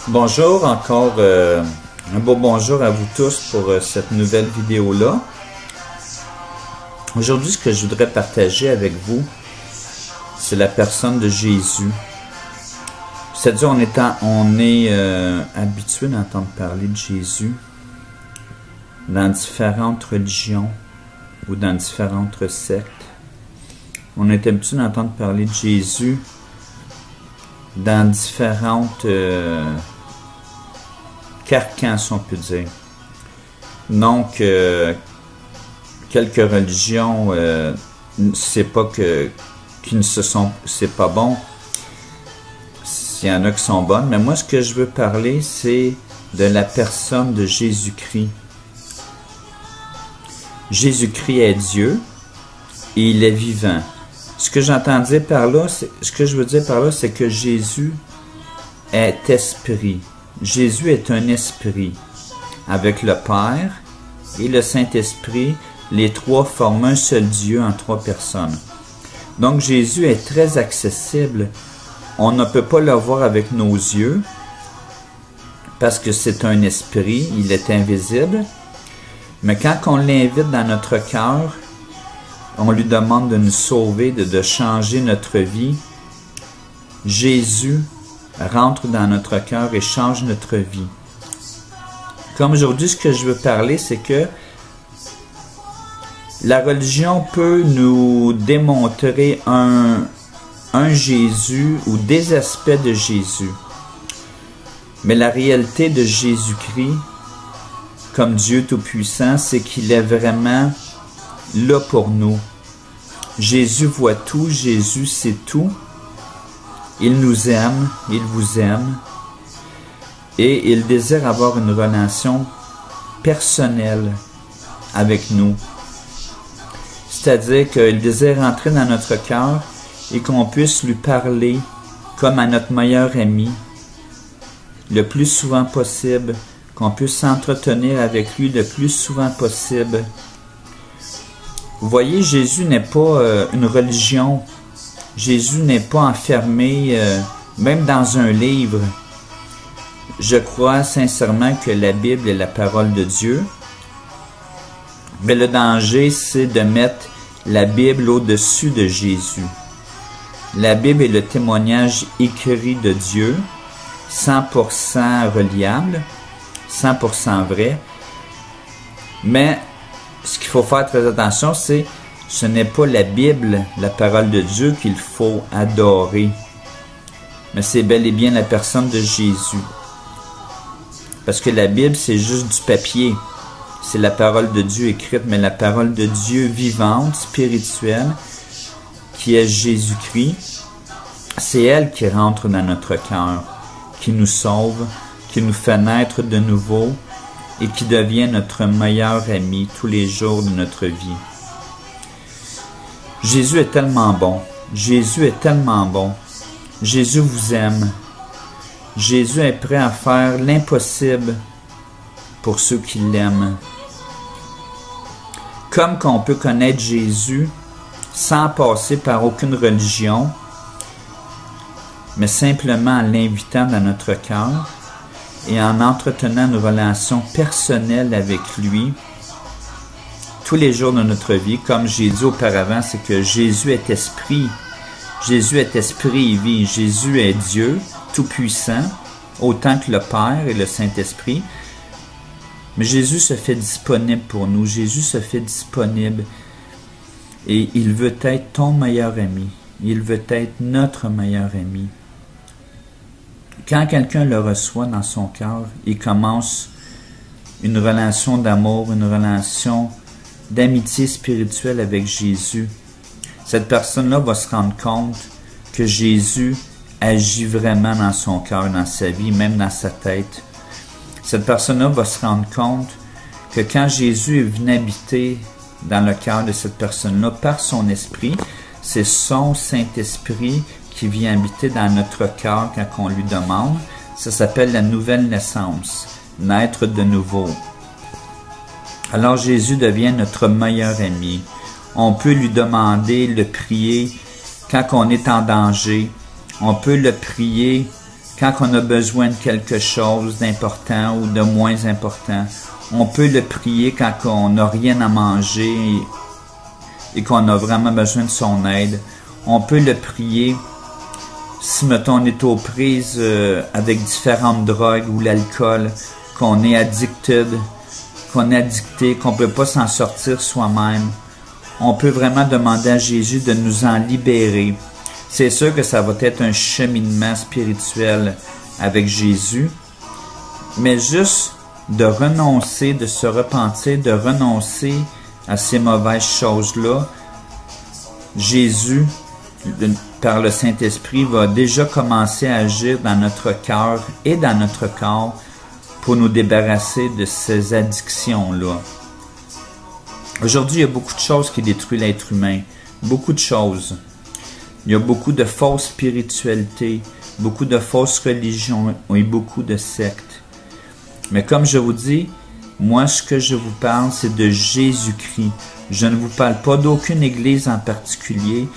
Bonjour, encore un beau bonjour à vous tous pour cette nouvelle vidéo-là. Aujourd'hui, ce que je voudrais partager avec vous, c'est la personne de Jésus. C'est-à-dire, on est habitué d'entendre parler de Jésus dans différentes religions ou dans différentes sectes. On est habitué d'entendre parler de Jésus dans différentes carcans, si on peut dire. Donc, quelques religions, c'est pas c'est pas bon. Il y en a qui sont bonnes, mais moi, ce que je veux parler, c'est de la personne de Jésus-Christ. Jésus-Christ est Dieu et il est vivant. Ce que j'entends dire par là, ce que je veux dire par là, c'est que Jésus est esprit. Jésus est un esprit. Avec le Père et le Saint-Esprit, les trois forment un seul Dieu en trois personnes. Donc Jésus est très accessible. On ne peut pas le voir avec nos yeux parce que c'est un esprit, il est invisible. Mais quand on l'invite dans notre cœur, on lui demande de nous sauver, de changer notre vie. Jésus rentre dans notre cœur et change notre vie. Comme aujourd'hui, ce que je veux parler, c'est que la religion peut nous démontrer un Jésus ou des aspects de Jésus. Mais la réalité de Jésus-Christ, comme Dieu Tout-Puissant, c'est qu'il est vraiment là pour nous. Jésus voit tout, Jésus sait tout. Il nous aime, il vous aime. Et il désire avoir une relation personnelle avec nous. C'est-à-dire qu'il désire entrer dans notre cœur et qu'on puisse lui parler comme à notre meilleur ami, le plus souvent possible, qu'on puisse s'entretenir avec lui le plus souvent possible. Vous voyez, Jésus n'est pas une religion. Jésus n'est pas enfermé, même dans un livre. Je crois sincèrement que la Bible est la parole de Dieu. Mais le danger, c'est de mettre la Bible au-dessus de Jésus. La Bible est le témoignage écrit de Dieu, 100% reliable, 100% vrai. Mais ce qu'il faut faire très attention, c'est ce n'est pas la Bible, la parole de Dieu, qu'il faut adorer. Mais c'est bel et bien la personne de Jésus. Parce que la Bible, c'est juste du papier. C'est la parole de Dieu écrite, mais la parole de Dieu vivante, spirituelle, qui est Jésus-Christ, c'est elle qui rentre dans notre cœur, qui nous sauve, qui nous fait naître de nouveau, et qui devient notre meilleur ami tous les jours de notre vie. Jésus est tellement bon. Jésus est tellement bon. Jésus vous aime. Jésus est prêt à faire l'impossible pour ceux qui l'aiment. Comme qu'on peut connaître Jésus sans passer par aucune religion, mais simplement en l'invitant dans notre cœur, et en entretenant une relation personnelle avec lui tous les jours de notre vie. Comme j'ai dit auparavant, c'est que Jésus est esprit. Jésus est esprit et vie. Jésus est Dieu tout-puissant, autant que le Père et le Saint-Esprit. Mais Jésus se fait disponible pour nous. Jésus se fait disponible. Et il veut être ton meilleur ami. Il veut être notre meilleur ami. Quand quelqu'un le reçoit dans son cœur, il commence une relation d'amour, une relation d'amitié spirituelle avec Jésus. Cette personne-là va se rendre compte que Jésus agit vraiment dans son cœur, dans sa vie, même dans sa tête. Cette personne-là va se rendre compte que quand Jésus est venu habiter dans le cœur de cette personne-là par son esprit, c'est son Saint-Esprit qui vient habiter dans notre cœur quand on lui demande. Ça s'appelle la nouvelle naissance, naître de nouveau. Alors Jésus devient notre meilleur ami. On peut lui demander, le prier quand on est en danger. On peut le prier quand on a besoin de quelque chose d'important ou de moins important. On peut le prier quand on n'a rien à manger et qu'on a vraiment besoin de son aide. On peut le prier si, mettons, on est aux prises avec différentes drogues ou l'alcool, qu'on est addicted, qu'on est addicté, qu'on ne peut pas s'en sortir soi-même. On peut vraiment demander à Jésus de nous en libérer. C'est sûr que ça va être un cheminement spirituel avec Jésus, mais juste de renoncer, de se repentir, de renoncer à ces mauvaises choses-là, Jésus, par le Saint-Esprit, va déjà commencer à agir dans notre cœur et dans notre corps pour nous débarrasser de ces addictions-là. Aujourd'hui, il y a beaucoup de choses qui détruisent l'être humain. Beaucoup de choses. Il y a beaucoup de fausses spiritualités, beaucoup de fausses religions et beaucoup de sectes. Mais comme je vous dis, moi, ce que je vous parle, c'est de Jésus-Christ. Je ne vous parle pas d'aucune église en particulier.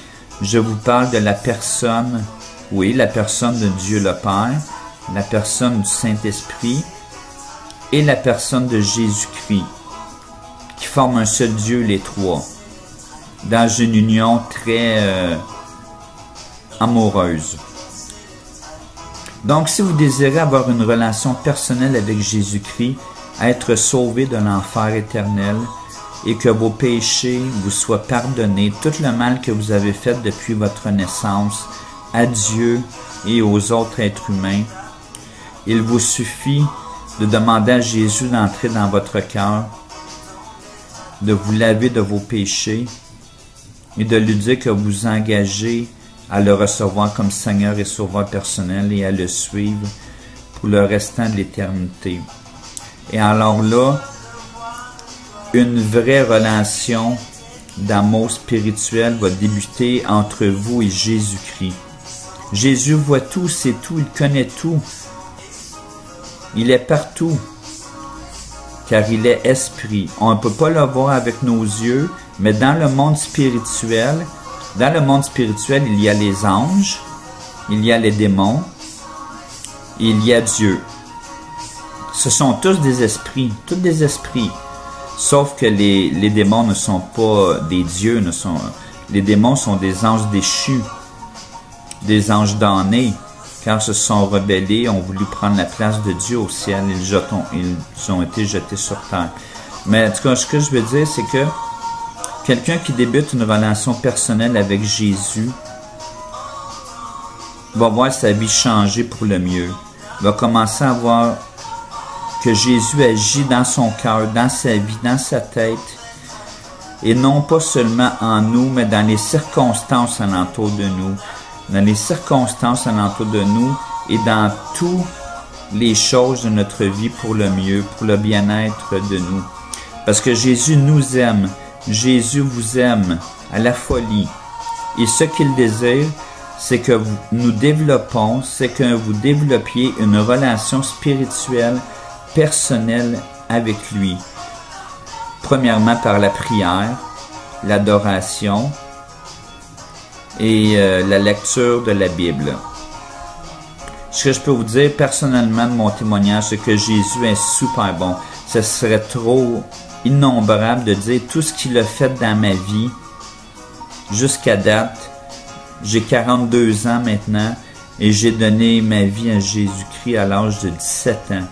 Je vous parle de la personne, oui, la personne de Dieu le Père, la personne du Saint-Esprit et la personne de Jésus-Christ, qui forment un seul Dieu, les trois, dans une union très amoureuse. Donc, si vous désirez avoir une relation personnelle avec Jésus-Christ, être sauvé de l'enfer éternel et que vos péchés vous soient pardonnés, tout le mal que vous avez fait depuis votre naissance à Dieu et aux autres êtres humains, il vous suffit de demander à Jésus d'entrer dans votre cœur, de vous laver de vos péchés et de lui dire que vous engagez à le recevoir comme Seigneur et Sauveur personnel et à le suivre pour le restant de l'éternité. Et alors là, une vraie relation d'amour spirituel va débuter entre vous et Jésus-Christ. Jésus voit tout, sait tout, il connaît tout. Il est partout, car il est esprit. On ne peut pas le voir avec nos yeux, mais dans le monde spirituel, il y a les anges, il y a les démons, il y a Dieu. Ce sont tous des esprits, sauf que les démons ne sont pas des dieux, les démons sont des anges déchus, des anges damnés, car se sont rebellés, ont voulu prendre la place de Dieu au ciel, ils ont été jetés sur terre. Mais en tout cas, ce que je veux dire, c'est que quelqu'un qui débute une relation personnelle avec Jésus va voir sa vie changer pour le mieux, va commencer à voir que Jésus agit dans son cœur, dans sa vie, dans sa tête, et non pas seulement en nous, mais dans les circonstances alentour de nous. Dans les circonstances alentour de nous et dans toutes les choses de notre vie pour le mieux, pour le bien-être de nous. Parce que Jésus nous aime, Jésus vous aime à la folie. Et ce qu'il désire, c'est que nous développons, c'est que vous développiez une relation spirituelle, personnelle avec lui. Premièrement par la prière, l'adoration, et la lecture de la Bible. Ce que je peux vous dire personnellement de mon témoignage, c'est que Jésus est super bon. Ce serait trop innombrable de dire tout ce qu'il a fait dans ma vie jusqu'à date. J'ai 42 ans maintenant et j'ai donné ma vie à Jésus-Christ à l'âge de 17 ans.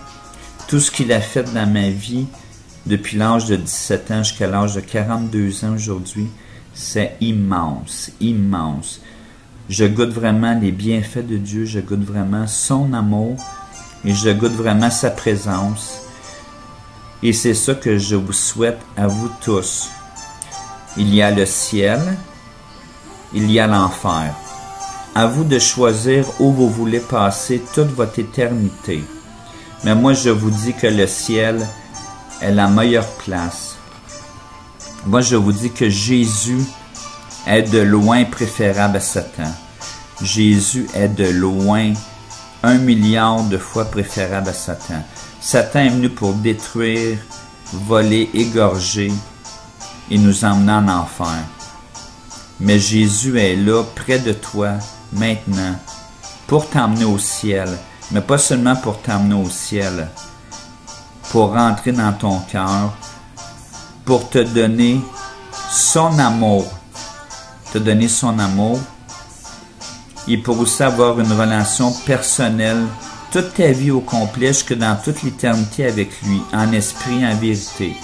Tout ce qu'il a fait dans ma vie depuis l'âge de 17 ans jusqu'à l'âge de 42 ans aujourd'hui, c'est immense, immense. Je goûte vraiment les bienfaits de Dieu, je goûte vraiment son amour et je goûte vraiment sa présence. Et c'est ça que je vous souhaite à vous tous. Il y a le ciel, il y a l'enfer. À vous de choisir où vous voulez passer toute votre éternité. Mais moi, je vous dis que le ciel est la meilleure place. Moi, je vous dis que Jésus est de loin préférable à Satan. Jésus est de loin 1 milliard de fois préférable à Satan. Satan est venu pour détruire, voler, égorger et nous emmener en enfer. Mais Jésus est là, près de toi, maintenant, pour t'emmener au ciel. mais pas seulement pour t'amener au ciel, pour rentrer dans ton cœur, pour te donner son amour, et pour aussi avoir une relation personnelle toute ta vie au complet, jusque dans toute l'éternité avec lui, en esprit, en vérité.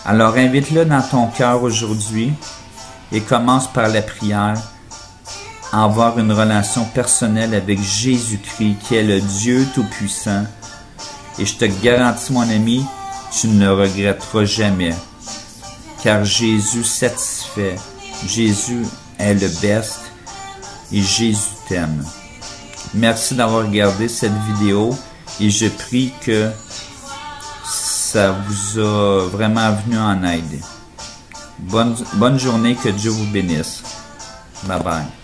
Alors invite-le dans ton cœur aujourd'hui et commence par la prière à avoir une relation personnelle avec Jésus-Christ, qui est le Dieu Tout-Puissant. Et je te garantis, mon ami, tu ne le regretteras jamais, car Jésus satisfait. Jésus est le best et Jésus t'aime. Merci d'avoir regardé cette vidéo et je prie que ça vous a vraiment venu en aide. Bonne journée, que Dieu vous bénisse. Bye bye.